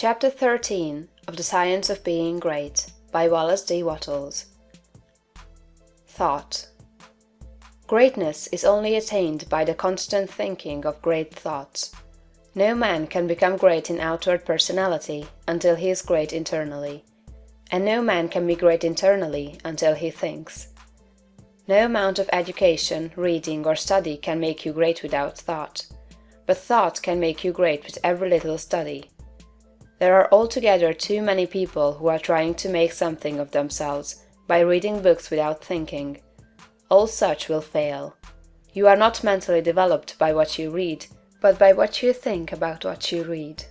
Chapter 13 of The Science of Being Great by Wallace D. Wattles. Thought. Greatness is only attained by the constant thinking of great thoughts. No man can become great in outward personality until he is great internally. And no man can be great internally until he thinks. No amount of education, reading, or study can make you great without thought. But thought can make you great with every little study. There are altogether too many people who are trying to make something of themselves by reading books without thinking. All such will fail. You are not mentally developed by what you read, but by what you think about what you read.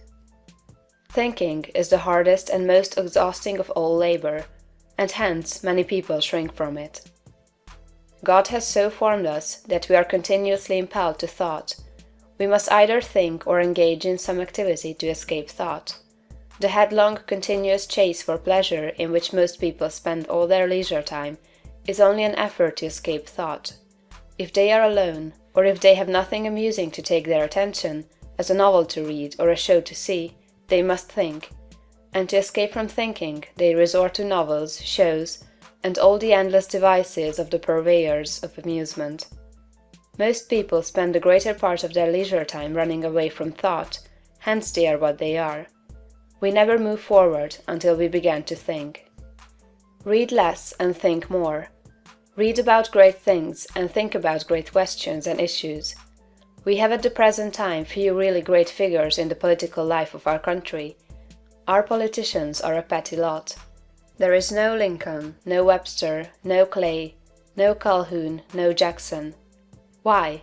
Thinking is the hardest and most exhausting of all labor, and hence many people shrink from it. God has so formed us that we are continuously impelled to thought. We must either think or engage in some activity to escape thought. The headlong, continuous chase for pleasure in which most people spend all their leisure time is only an effort to escape thought. If they are alone, or if they have nothing amusing to take their attention, as a novel to read or a show to see, they must think. And to escape from thinking, they resort to novels, shows, and all the endless devices of the purveyors of amusement. Most people spend the greater part of their leisure time running away from thought, hence they are what they are. We never move forward until we begin to think. Read less and think more. Read about great things and think about great questions and issues. We have at the present time few really great figures in the political life of our country. Our politicians are a petty lot. There is no Lincoln, no Webster, no Clay, no Calhoun, no Jackson. Why?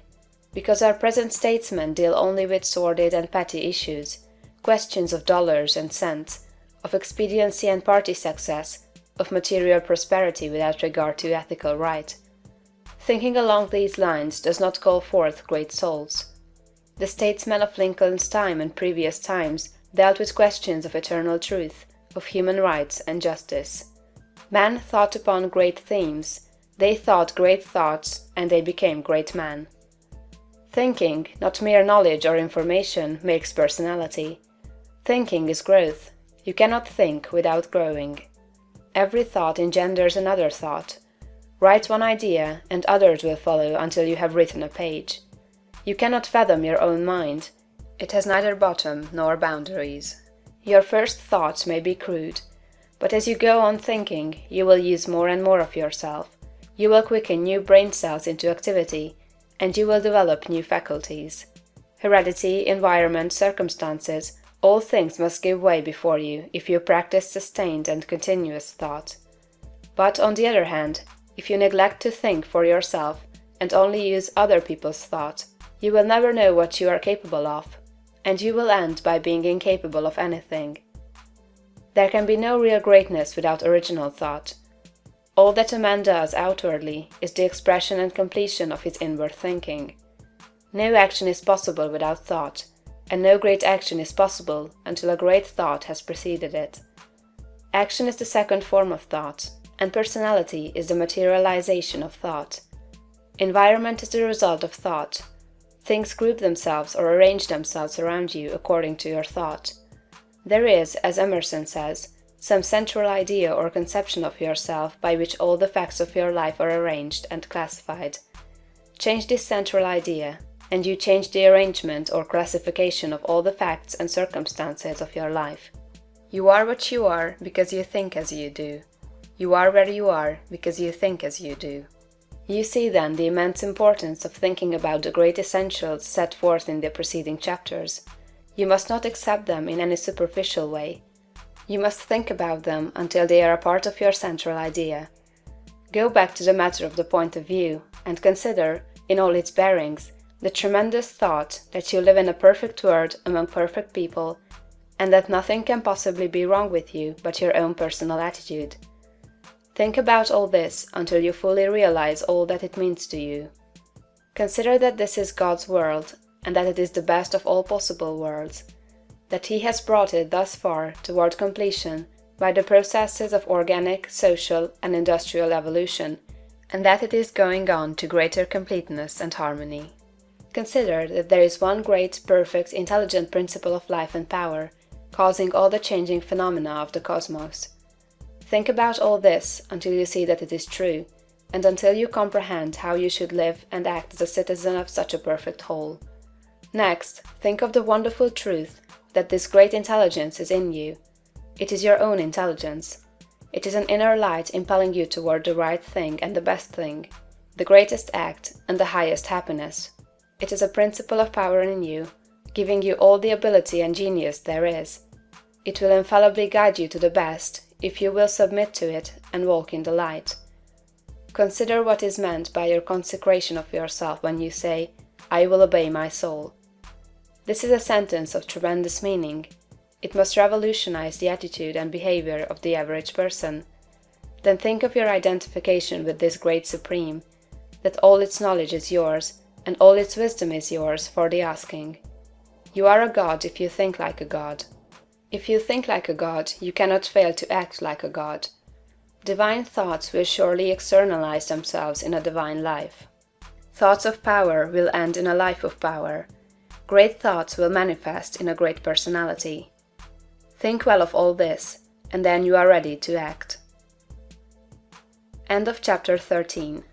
Because our present statesmen deal only with sordid and petty issues, questions of dollars and cents, of expediency and party success, of material prosperity without regard to ethical right. Thinking along these lines does not call forth great souls. The statesmen of Lincoln's time and previous times dealt with questions of eternal truth, of human rights and justice. Men thought upon great themes, they thought great thoughts, and they became great men. Thinking, not mere knowledge or information, makes personality. Thinking is growth. You cannot think without growing. Every thought engenders another thought. Write one idea, and others will follow until you have written a page. You cannot fathom your own mind. It has neither bottom nor boundaries. Your first thoughts may be crude, but as you go on thinking, you will use more and more of yourself. You will quicken new brain cells into activity, and you will develop new faculties. Heredity, environment, circumstances, all things must give way before you if you practice sustained and continuous thought. But on the other hand, if you neglect to think for yourself and only use other people's thought, you will never know what you are capable of, and you will end by being incapable of anything. There can be no real greatness without original thought. All that a man does outwardly is the expression and completion of his inward thinking. No action is possible without thought, and no great action is possible until a great thought has preceded it. Action is the second form of thought, and personality is the materialization of thought. Environment is the result of thought. Things group themselves or arrange themselves around you according to your thought. There is, as Emerson says, some central idea or conception of yourself by which all the facts of your life are arranged and classified. Change this central idea, and you change the arrangement or classification of all the facts and circumstances of your life. You are what you are because you think as you do. You are where you are because you think as you do. You see then the immense importance of thinking about the great essentials set forth in the preceding chapters. You must not accept them in any superficial way. You must think about them until they are a part of your central idea. Go back to the matter of the point of view, and consider, in all its bearings, the tremendous thought that you live in a perfect world among perfect people, and that nothing can possibly be wrong with you but your own personal attitude. Think about all this until you fully realize all that it means to you. Consider that this is God's world, and that it is the best of all possible worlds, that He has brought it thus far toward completion by the processes of organic, social, and industrial evolution, and that it is going on to greater completeness and harmony. Consider that there is one great, perfect, intelligent principle of life and power, causing all the changing phenomena of the cosmos. Think about all this until you see that it is true, and until you comprehend how you should live and act as a citizen of such a perfect whole. Next, think of the wonderful truth that this great intelligence is in you. It is your own intelligence. It is an inner light impelling you toward the right thing and the best thing, the greatest act and the highest happiness. It is a principle of power in you, giving you all the ability and genius there is. It will infallibly guide you to the best if you will submit to it and walk in the light. Consider what is meant by your consecration of yourself when you say, "I will obey my soul." This is a sentence of tremendous meaning. It must revolutionize the attitude and behavior of the average person. Then think of your identification with this great Supreme, that all its knowledge is yours, and all its wisdom is yours for the asking. You are a god if you think like a god. If you think like a god, you cannot fail to act like a god. Divine thoughts will surely externalize themselves in a divine life. Thoughts of power will end in a life of power. Great thoughts will manifest in a great personality. Think well of all this, and then you are ready to act. End of chapter 13.